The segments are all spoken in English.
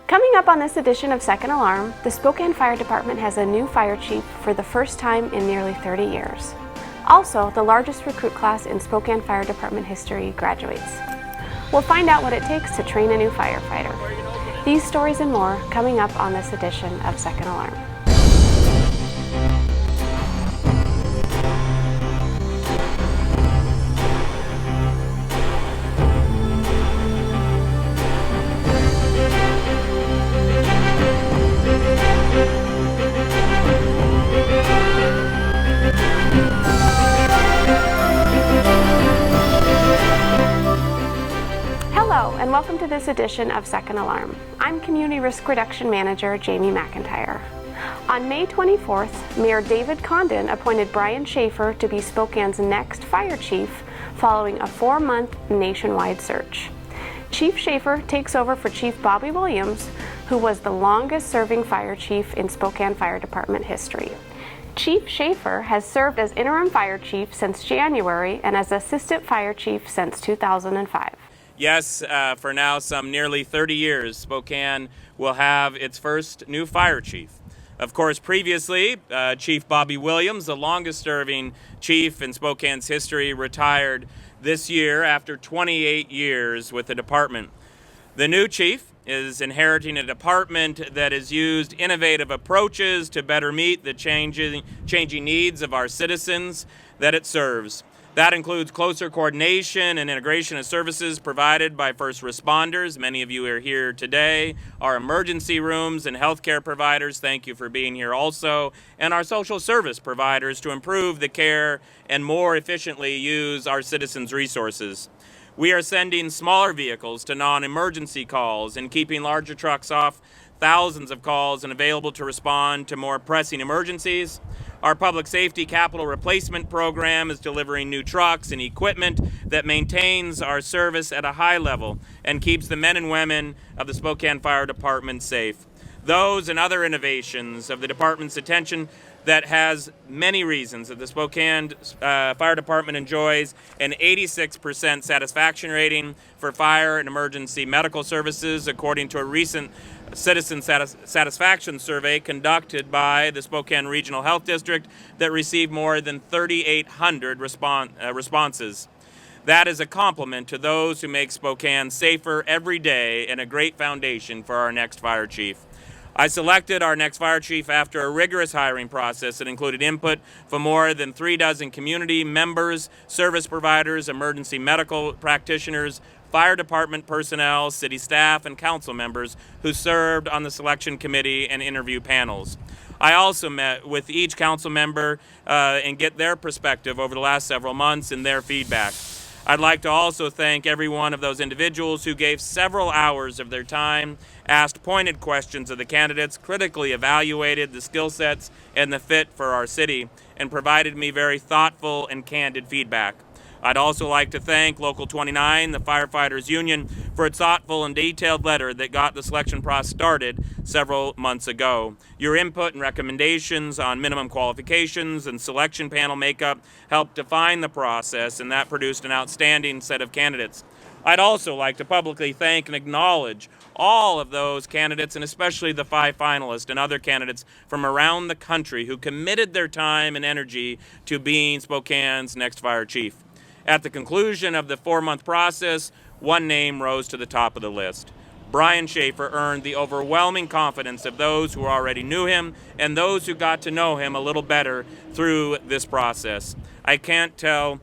Coming up on this edition of Second Alarm, the Spokane Fire Department has a new fire chief for the first time in nearly 30 years. Also, the largest recruit class in Spokane Fire Department history graduates. We'll find out what it takes to train a new firefighter. These stories and more coming up on this edition of Second Alarm. Hello, and welcome to this edition of Second Alarm. I'm Community Risk Reduction Manager Jamie McIntyre. On May 24th, Mayor David Condon appointed Brian Schaefer to be Spokane's next fire chief following a 4-month nationwide search. Chief Schaefer takes over for Chief Bobby Williams, who was the longest-serving fire chief in Spokane Fire Department history. Chief Schaefer has served as interim fire chief since January and as assistant fire chief since 2005. Yes, for now some nearly 30 years, Spokane will have its first new fire chief. Of course, previously, Chief Bobby Williams, the longest-serving chief in Spokane's history, retired this year after 28 years with the department. The new chief is inheriting a department that has used innovative approaches to better meet the changing needs of our citizens that it serves. That includes closer coordination and integration of services provided by first responders. Many of you are here today. Our emergency rooms and healthcare providers, thank you for being here also. And our social service providers to improve the care and more efficiently use our citizens' resources. We are sending smaller vehicles to non-emergency calls and keeping larger trucks off thousands of calls and available to respond to more pressing emergencies. Our public safety capital replacement program is delivering new trucks and equipment that maintains our service at a high level and keeps the men and women of the Spokane Fire Department safe. Those and other innovations of the department's attention that has many reasons that the Spokane Fire Department enjoys an 86% satisfaction rating for fire and emergency medical services, according to a recent citizen satisfaction survey conducted by the Spokane Regional Health District that received more than 3,800 responses. That is a compliment to those who make Spokane safer every day and a great foundation for our next fire chief. I selected our next fire chief after a rigorous hiring process that included input from more than 36 community members, service providers, emergency medical practitioners, fire department personnel, city staff, and council members who served on the selection committee and interview panels. I also met with each council member and get their perspective over the last several months and their feedback. I'd like to also thank every one of those individuals who gave several hours of their time, asked pointed questions of the candidates, critically evaluated the skill sets and the fit for our city, and provided me very thoughtful and candid feedback. I'd also like to thank Local 29, the Firefighters Union, for its thoughtful and detailed letter that got the selection process started several months ago. Your input and recommendations on minimum qualifications and selection panel makeup helped define the process, and that produced an outstanding set of candidates. I'd also like to publicly thank and acknowledge all of those candidates, and especially the 5 finalists and other candidates from around the country who committed their time and energy to being Spokane's next fire chief. At the conclusion of the 4-month process, one name rose to the top of the list. Brian Schaefer earned the overwhelming confidence of those who already knew him and those who got to know him a little better through this process. I can't tell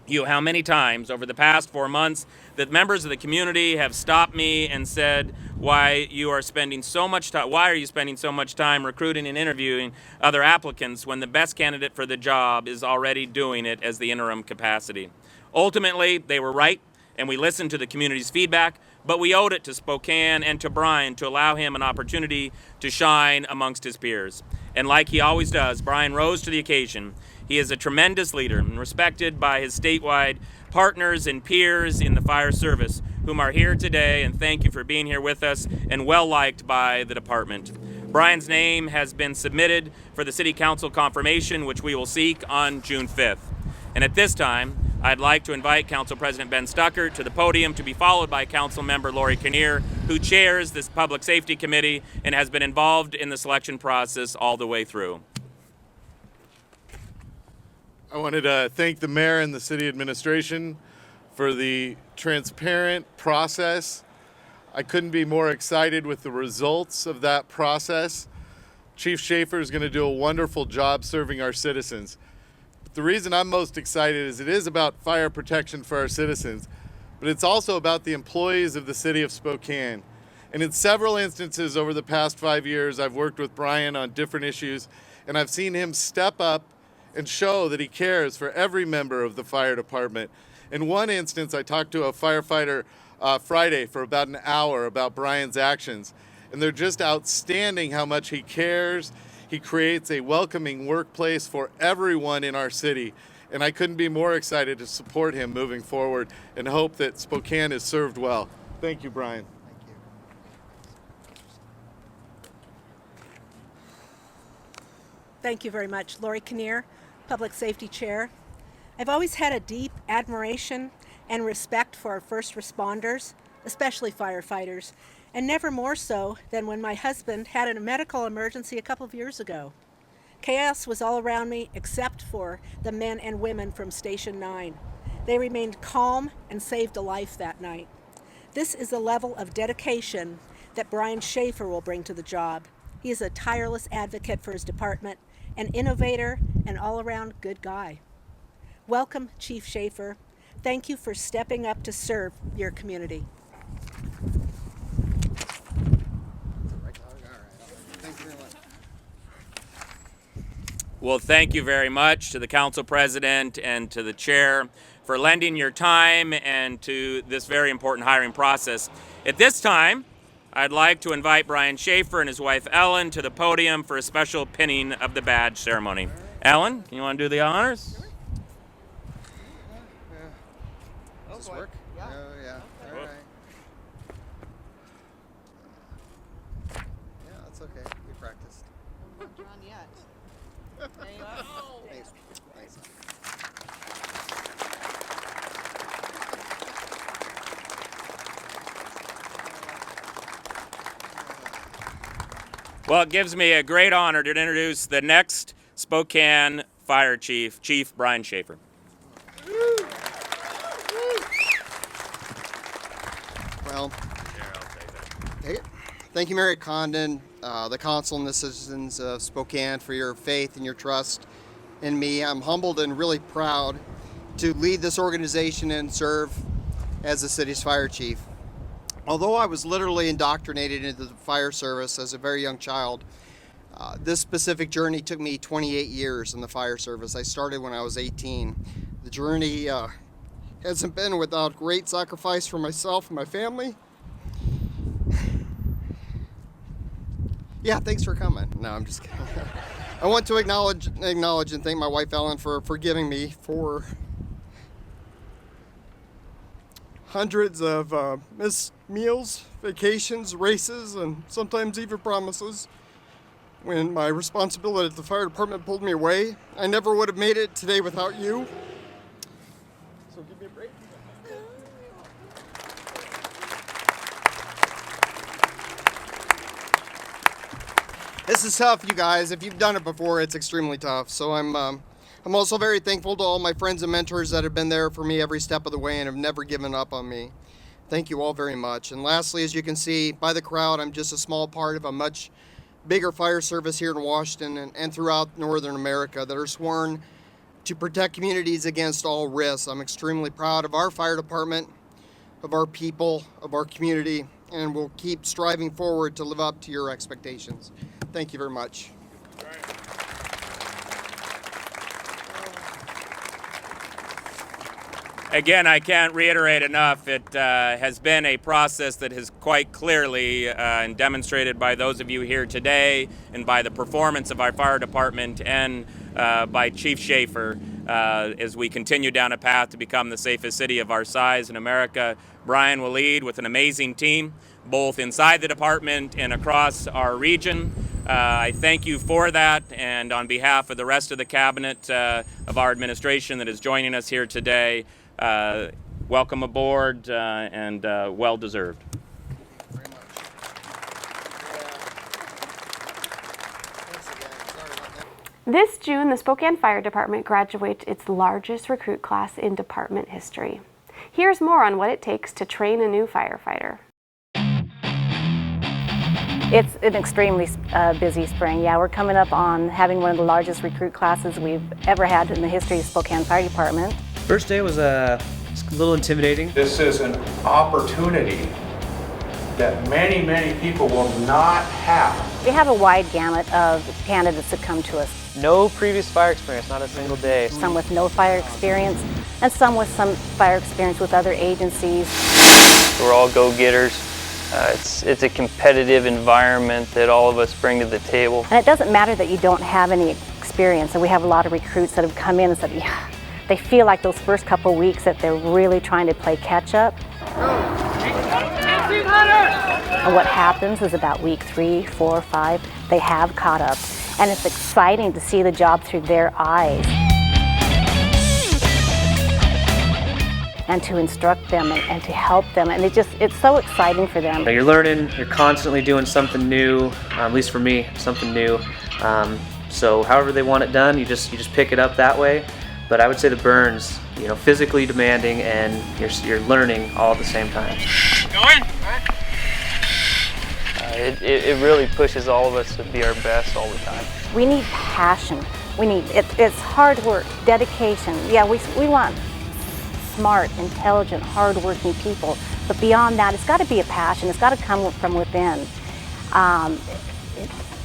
you how many times over the past 4 months that members of the community have stopped me and said, why are you spending so much time recruiting and interviewing other applicants when the best candidate for the job is already doing it as the interim capacity? Ultimately, they were right, and we listened to the community's feedback, but we owed it to Spokane and to Brian to allow him an opportunity to shine amongst his peers. And like he always does, Brian rose to the occasion. He is a tremendous leader and respected by his statewide partners and peers in the fire service, whom are here today, and thank you for being here with us, and well-liked by the department. Brian's name has been submitted for the City Council confirmation, which we will seek on June 5th. And at this time, I'd like to invite Council President Ben Stucker to the podium to be followed by Council Member Lori Kinnear, who chairs this Public Safety Committee and has been involved in the selection process all the way through. I wanted to thank the mayor and the city administration for the transparent process. I couldn't be more excited with the results of that process. Chief Schaefer is going to do a wonderful job serving our citizens. But the reason I'm most excited is it is about fire protection for our citizens, but it's also about the employees of the city of Spokane. And in several instances over the past 5 years, I've worked with Brian on different issues, and I've seen him step up and show that he cares for every member of the fire department. In one instance, I talked to a firefighter Friday for about an hour about Brian's actions, and they're just outstanding how much he cares. He creates a welcoming workplace for everyone in our city, and I couldn't be more excited to support him moving forward and hope that Spokane is served well. Thank you, Brian. Thank you very much. Lori Kinnear, Public Safety Chair. I've always had a deep admiration and respect for our first responders, especially firefighters, and never more so than when my husband had a medical emergency a couple of years ago. Chaos was all around me except for the men and women from Station 9. They remained calm and saved a life that night. This is the level of dedication that Brian Schaefer will bring to the job. He is a tireless advocate for his department, an innovator, and all-around good guy. Welcome, Chief Schaefer. Thank you for stepping up to serve your community. Well, thank you very much to the Council President and to the Chair for lending your time and to this very important hiring process. At this time, I'd like to invite Brian Schaefer and his wife Ellen to the podium for a special pinning of the badge ceremony. Ellen, you want to do the honors? Does this work? Yeah. Oh, yeah. All right. Yeah, that's okay. We practiced. I'm not drawn yet. There you go. Thanks. Thanks. Well, it gives me a great honor to introduce the next Spokane Fire Chief, Chief Brian Schaefer. Well, take it. Thank you, Mayor Condon, the council and the citizens of Spokane for your faith and your trust in me. I'm humbled and really proud to lead this organization and serve as the city's fire chief. Although I was literally indoctrinated into the fire service as a very young child, this specific journey took me 28 years in the fire service. I started when I was 18. The journey hasn't been without great sacrifice for myself and my family. Yeah, thanks for coming. No, I'm just kidding. I want to acknowledge and thank my wife Ellen for forgiving me for hundreds of missed meals, vacations, races, and sometimes even promises. When my responsibility at the fire department pulled me away, I never would have made it today without you. So give me a break. This is tough, you guys. If you've done it before, it's extremely tough. So I'm also very thankful to all my friends and mentors that have been there for me every step of the way and have never given up on me. Thank you all very much. And lastly, as you can see by the crowd, I'm just a small part of a much bigger fire service here in Washington and throughout Northern America that are sworn to protect communities against all risks. I'm extremely proud of our fire department, of our people, of our community, and we'll keep striving forward to live up to your expectations. Thank you very much. Again, I can't reiterate enough, it has been a process that has quite clearly and demonstrated by those of you here today and by the performance of our fire department and by Chief Schaefer as we continue down a path to become the safest city of our size in America. Brian will lead with an amazing team, both inside the department and across our region. I thank you for that, and on behalf of the rest of the cabinet of our administration that is joining us here today, welcome aboard and well deserved. This June, the Spokane Fire Department graduates its largest recruit class in department history. Here's more on what it takes to train a new firefighter. It's an extremely busy spring. Yeah, we're coming up on having one of the largest recruit classes we've ever had in the history of Spokane Fire Department. First day was a little intimidating. This is an opportunity that many, many people will not have. We have a wide gamut of candidates that come to us. No previous fire experience, not a single day. Some with no fire experience, and some with some fire experience with other agencies. We're all go-getters. It's a competitive environment that all of us bring to the table. And it doesn't matter that you don't have any experience, and we have a lot of recruits that have come in and said, yeah, they feel like those first couple weeks that they're really trying to play catch-up. And what happens is about week 3, 4, 5, they have caught up. And it's exciting to see the job through their eyes. And to instruct them and to help them. And it's so exciting for them. You're learning, you're constantly doing something new, at least for me, something new. So however they want it done, you just pick it up that way. But I would say the burns, physically demanding, and you're learning all at the same time. Go in. It really pushes all of us to be our best all the time. We need passion. It's hard work, dedication. Yeah, we want smart, intelligent, hard-working people. But beyond that, it's got to be a passion. It's got to come from within.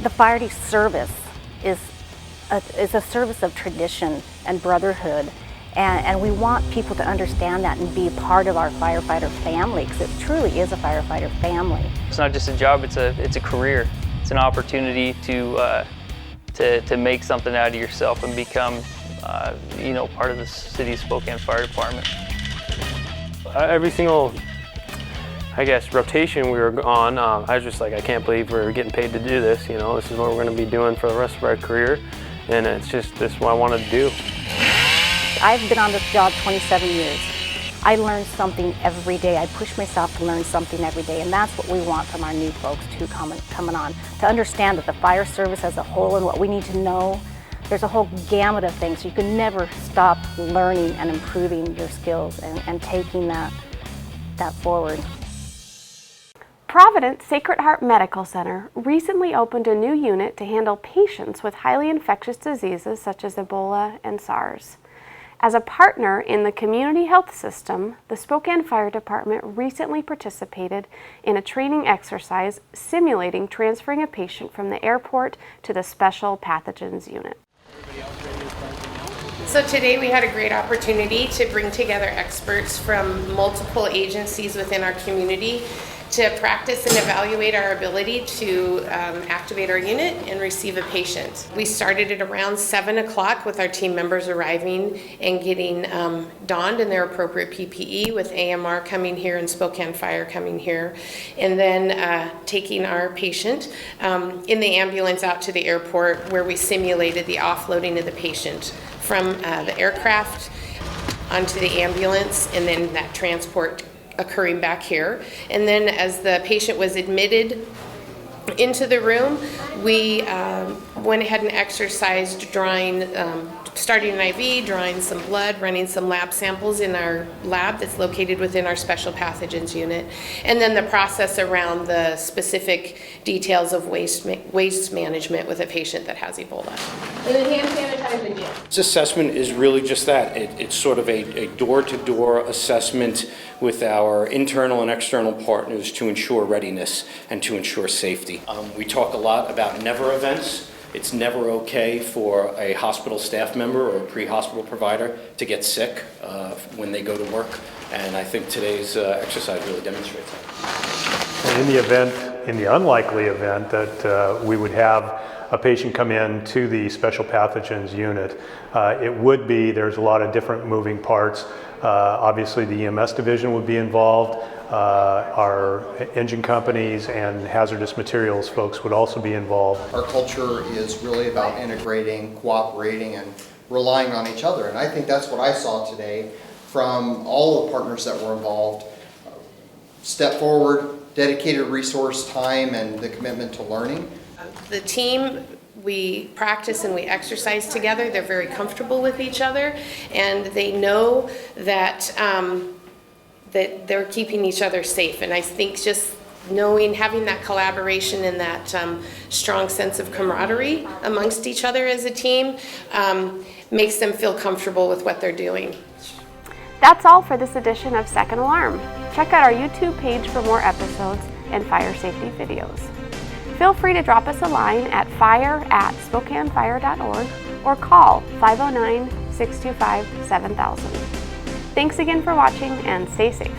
The fire service is a service of tradition and brotherhood. And we want people to understand that and be a part of our firefighter family, because it truly is a firefighter family. It's not just a job, it's a career. It's an opportunity to make something out of yourself and become part of the City of Spokane Fire Department. Every single, rotation we were on, I was just like, I can't believe we're getting paid to do this. This is what we're going to be doing for the rest of our career, and this is what I wanted to do. I've been on this job 27 years. I learn something every day. I push myself to learn something every day, and that's what we want from our new folks too coming on, to understand that the fire service as a whole and what we need to know, there's a whole gamut of things. You can never stop learning and improving your skills and taking that forward. Providence Sacred Heart Medical Center recently opened a new unit to handle patients with highly infectious diseases such as Ebola and SARS. As a partner in the community health system, the Spokane Fire Department recently participated in a training exercise simulating transferring a patient from the airport to the Special Pathogens Unit. So today we had a great opportunity to bring together experts from multiple agencies within our community to practice and evaluate our ability to activate our unit and receive a patient. We started at around 7 o'clock with our team members arriving and getting donned in their appropriate PPE, with AMR coming here and Spokane Fire coming here, and then taking our patient in the ambulance out to the airport, where we simulated the offloading of the patient from the aircraft onto the ambulance, and then that transport occurring back here. And then as the patient was admitted into the room, we went ahead and exercised drawing, starting an IV, drawing some blood, running some lab samples in our lab that's located within our Special Pathogens Unit, and then the process around the specific details of waste management with a patient that has Ebola. And then hand sanitizing you. This assessment is really just that. It's sort of a door-to-door assessment with our internal and external partners to ensure readiness and to ensure safety. We talk a lot about never events. It's never okay for a hospital staff member or a pre-hospital provider to get sick when they go to work, and I think today's exercise really demonstrates that. In the unlikely event that we would have a patient come in to the Special Pathogens Unit, there's a lot of different moving parts. Obviously the EMS division would be involved. our engine companies and hazardous materials folks would also be involved. Our culture is really about integrating, cooperating, and relying on each other. And I think that's what I saw today from all the partners that were involved. Step forward, dedicated resource, time, and the commitment to learning. The team, we practice and we exercise together. They're very comfortable with each other, and they know that that they're keeping each other safe. And I think just knowing, having that collaboration and that strong sense of camaraderie amongst each other as a team makes them feel comfortable with what they're doing. That's all for this edition of Second Alarm. Check out our YouTube page for more episodes and fire safety videos. Feel free to drop us a line at fire@SpokaneFire.org or call 509-625-7000. Thanks again for watching and stay safe.